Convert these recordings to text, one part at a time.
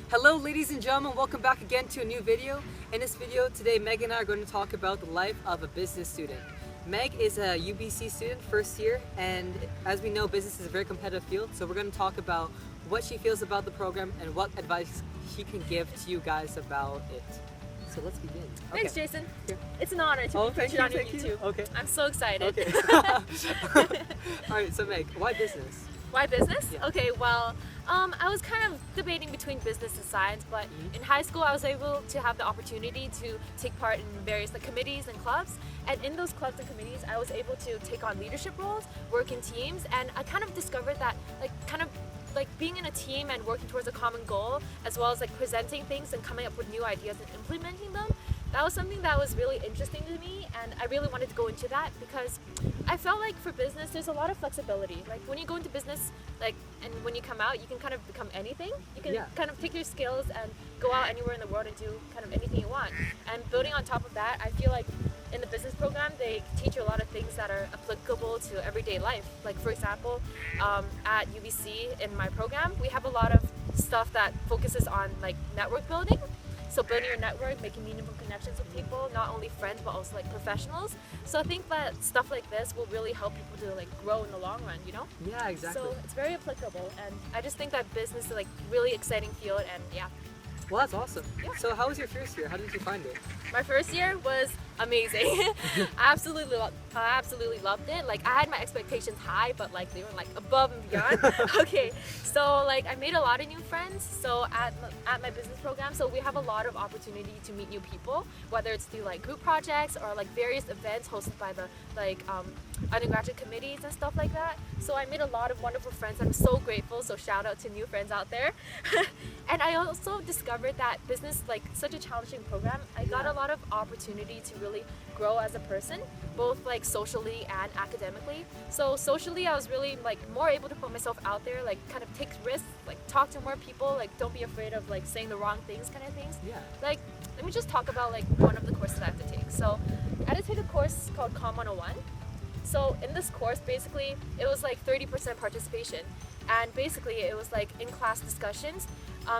Hello ladies and gentlemen, welcome back again to a new video. In this video today, Meg and I are going to talk about the life of a business student. Meg is a UBC student, first year, and as we know, business is a very competitive field, so we're going to talk about what she feels about the program and what advice she can give to you guys about it. So let's begin. Thanks, Jason. It's an honor to be featured on your YouTube. Okay. I'm so excited. Okay. Alright, so Meg, why business? Why business? Yeah. Okay, well, I was kind of debating between business and science, but in high school I was able to have the opportunity to take part in various committees and clubs, and in those clubs and committees I was able to take on leadership roles, work in teams, and I kind of discovered that being in a team and working towards a common goal, as well as presenting things and coming up with new ideas and implementing them, that was something that was really interesting to me, and I really wanted to go into that because I felt like for business there's a lot of flexibility. Like when you go into business, and when you come out, you can kind of become anything. You can kind of take your skills and go out anywhere in the world and do kind of anything you want. And building on top of that, I feel like in the business program they teach you a lot of things that are applicable to everyday life. Like for example, at UBC in my program, we have a lot of stuff that focuses on network building. So building your network, making meaningful connections with people, not only friends but also professionals. So I think that stuff like this will really help people to grow in the long run, you know? Yeah, exactly. So it's very applicable, and I just think that business is really exciting field, and yeah. Well, that's awesome. Yeah. So how was your first year? How did you find it? My first year was amazing. I absolutely loved it. I had my expectations high, but they were above and beyond. Okay, so I made a lot of new friends. So at my business program, so we have a lot of opportunity to meet new people, whether it's through group projects or various events hosted by the undergraduate committees and stuff like that. So I made a lot of wonderful friends. I'm so grateful. So shout out to new friends out there. And I also discovered that business, such a challenging program, I got a lot of opportunity to really grow as a person, both socially and academically. So socially, I was really more able to put myself out there, kind of take risks, talk to more people, don't be afraid of saying the wrong things, kind of things. Yeah. Let me just talk about one of the courses I have to take. So I had to take a course called Com 101. So in this course, basically, it was 30% participation, and basically it was in-class discussions.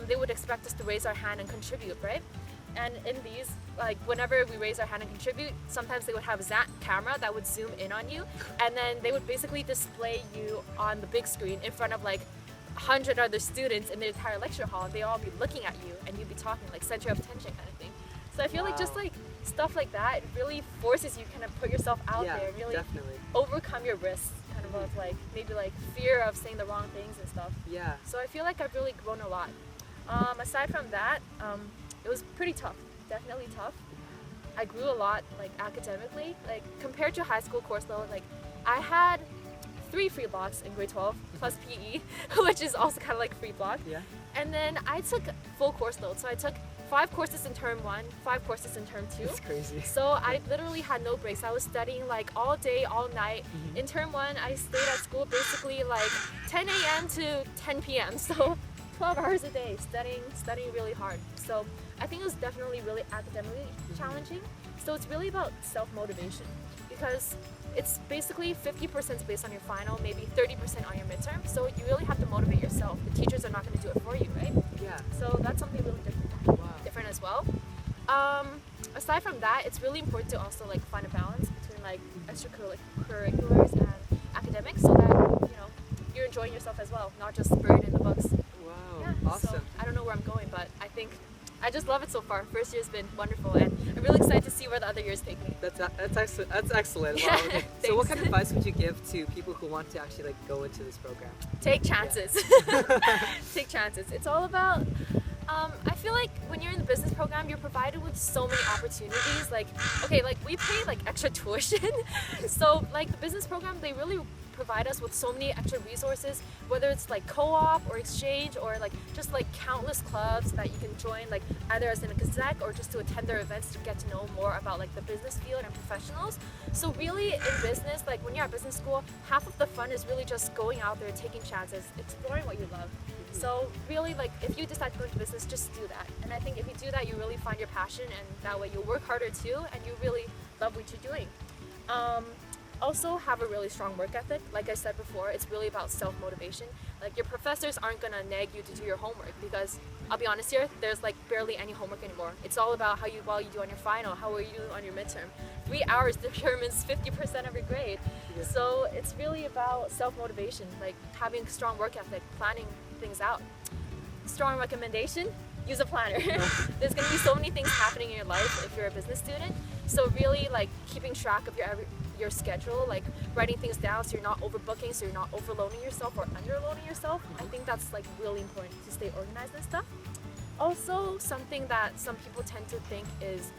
They would expect us to raise our hand and contribute, right? And in these, whenever we raise our hand and contribute, sometimes they would have a camera that would zoom in on you, and then they would basically display you on the big screen in front of 100 other students in the entire lecture hall, and they all be looking at you, and you'd be talking center of attention kind of thing. So I feel just stuff like that, it really forces you kind of put yourself out there and really overcome your risks, kind of maybe fear of saying the wrong things and stuff. Yeah. So I feel I've really grown a lot. Aside from that, it was pretty tough, definitely tough. I grew a lot academically, compared to high school course load. I had 3 free blocks in grade 12 plus PE, which is also kind of free block. Yeah. And then I took full course load, so I took 5 courses in term 1, 5 courses in term 2. That's crazy. So I literally had no breaks. I was studying all day, all night. In term 1, I stayed at school basically 10 a.m. to 10 p.m. So 12 hours a day studying really hard. So I think it was definitely really academically challenging. So it's really about self-motivation, because it's basically 50% based on your final, maybe 30% on your midterm. So you really have to motivate yourself. The teachers are not going to do it for you, right? Yeah. So that's something really different as well. Aside from that, it's really important to also find a balance between extracurriculars and academics, so that you're enjoying yourself as well, not just buried in the books. Wow. Yeah, awesome. So I don't know where I'm going, but I think I just love it so far. First year's been wonderful, and I'm really excited to see where the other years take me. That's excellent. That's excellent. Wow. Okay. So what kind of advice would you give to people who want to actually go into this program? Take chances. Take chances. It's all about. I feel when you're in the business program, you're provided with so many opportunities. We pay extra tuition, so the business program, they really provide us with so many extra resources, whether it's co-op or exchange or just countless clubs that you can join, either as an exec or just to attend their events to get to know more about the business field and professionals. So really in business, when you're at business school, half of the fun is really just going out there, taking chances, exploring what you love. So really if you decide to go into business, just do that. And I think if you do that, you really find your passion, and that way you'll work harder too, and you really love what you're doing. Also have a really strong work ethic. Like I said before, it's really about self-motivation. Like your professors aren't gonna nag you to do your homework because I'll be honest here, there's like barely any homework anymore. It's all about how well you do on your final, how well you do on your midterm. 3 hours determines 50% of your grade. Yeah. So it's really about self-motivation, like having strong work ethic, planning things out. Strong recommendation, use a planner. There's gonna be so many things happening in your life if you're a business student. So really like keeping track of your schedule, like writing things down so you're not overbooking, so you're not overloading yourself or underloading yourself. I think that's like really important to stay organized and stuff. Also, something that some people tend to think is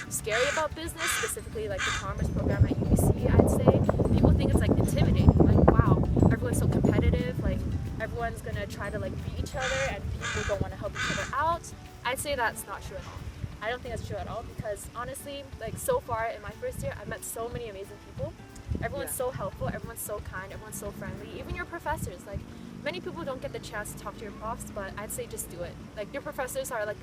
scary about business, specifically like the commerce program at UBC, I'd say. People think it's like intimidating, like wow, everyone's so competitive, like everyone's gonna try to like beat each other and people don't want to help each other out. I'd say that's not true at all. I don't think that's true at all because honestly, like so far in my first year, I've met so many amazing people. Everyone's so helpful, everyone's so kind, everyone's so friendly. Even your professors, like many people don't get the chance to talk to your profs, but I'd say just do it. Like your professors are like,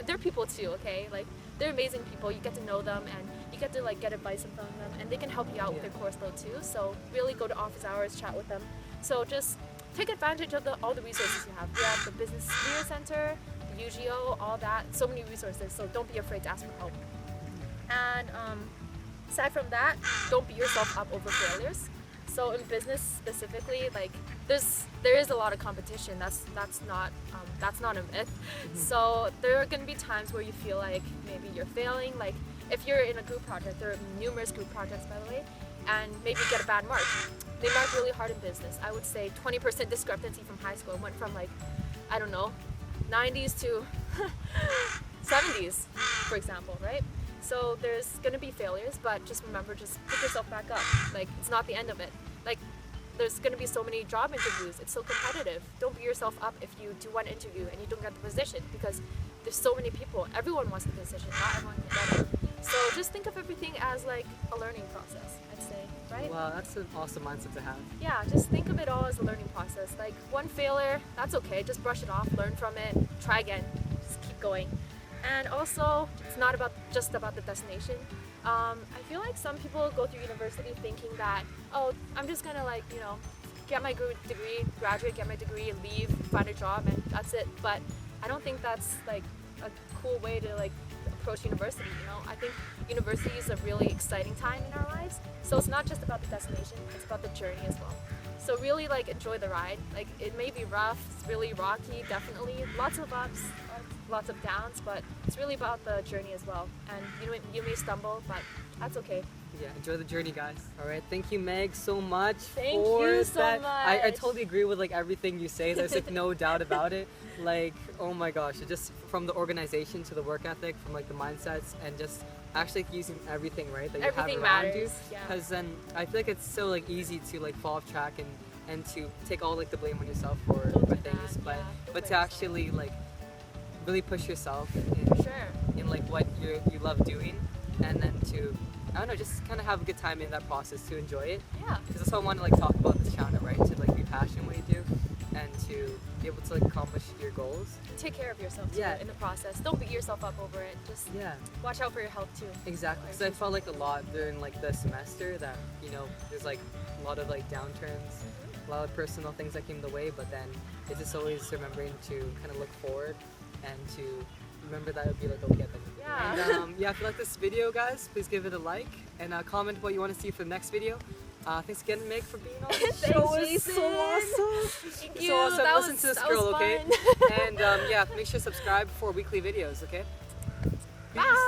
they're people too, okay? Like they're amazing people. You get to know them and you get to like get advice from them and they can help you out with your course load too. So really go to office hours, chat with them. So just take advantage of all the resources you have. We have the Business Career Center, the UGO, all that, so many resources, so don't be afraid to ask for help. And aside from that, don't beat yourself up over failures. So in business specifically, like there is a lot of competition. That's not a myth. So there are gonna be times where you feel like maybe you're failing. Like if you're in a group project, there are numerous group projects by the way, and maybe you get a bad mark. They mark really hard in business. I would say 20% discrepancy from high school. It went from like, I don't know, 90s to 70s, for example, right? So there's gonna be failures, but just remember, just pick yourself back up. Like it's not the end of it. Like there's gonna be so many job interviews. It's so competitive. Don't beat yourself up if you do one interview and you don't get the position because there's so many people. Everyone wants the position. Not everyone can get it. So just think of everything as like a learning process, I'd say, right? Wow, that's an awesome mindset to have. Yeah, just think of it all as a learning process. Like one failure, that's okay. Just brush it off, learn from it, try again, just keep going. And also, it's not just about the destination. I feel like some people go through university thinking that, oh, I'm just gonna like, get my degree, graduate, get my degree, leave, find a job, and that's it. But I don't think that's like a cool way to like approach university. I think university is a really exciting time in our lives. So it's not just about the destination; it's about the journey as well. So really like enjoy the ride. Like it may be rough, it's really rocky, definitely lots of ups, lots of downs, but it's really about the journey as well. And you may stumble, but that's okay. Yeah, enjoy the journey, guys. All right, thank you, Meg, so much Thank for you so that. much. I totally agree with like everything you say. There's like no doubt about it. Like, oh my gosh, it just from the organization to the work ethic, from like the mindsets, and just actually using everything right that you Everything have around matters, you. yeah. Because then I feel like it's so like easy to like fall off track and to take all like the blame on yourself for Don't do things, that, but yeah. Don't to blame yourself. actually like really push yourself Sure. in like what you love doing, and then to I don't know, just kind of have a good time in that process, to enjoy it. Yeah. Because that's what I want to like talk about this channel, right? To like be passionate what you do, and to be able to like accomplish your goals. Take care of yourself too in the process. Don't beat yourself up over it. Just watch out for your health too. Exactly. Because I felt like a lot during like the semester that there's like a lot of like downturns, a lot of personal things that came the way, but then it's just always remembering to kind of look forward and to remember that it'll be like okay then. Yeah. And if you like this video, guys, please give it a like and comment what you want to see for the next video. Thanks again, Meg, for being on the Thanks, show. It's Jason. so awesome. Thank It's you. so awesome. That Listen to this that girl, was okay? fun. And make sure to subscribe for weekly videos, okay? Bye.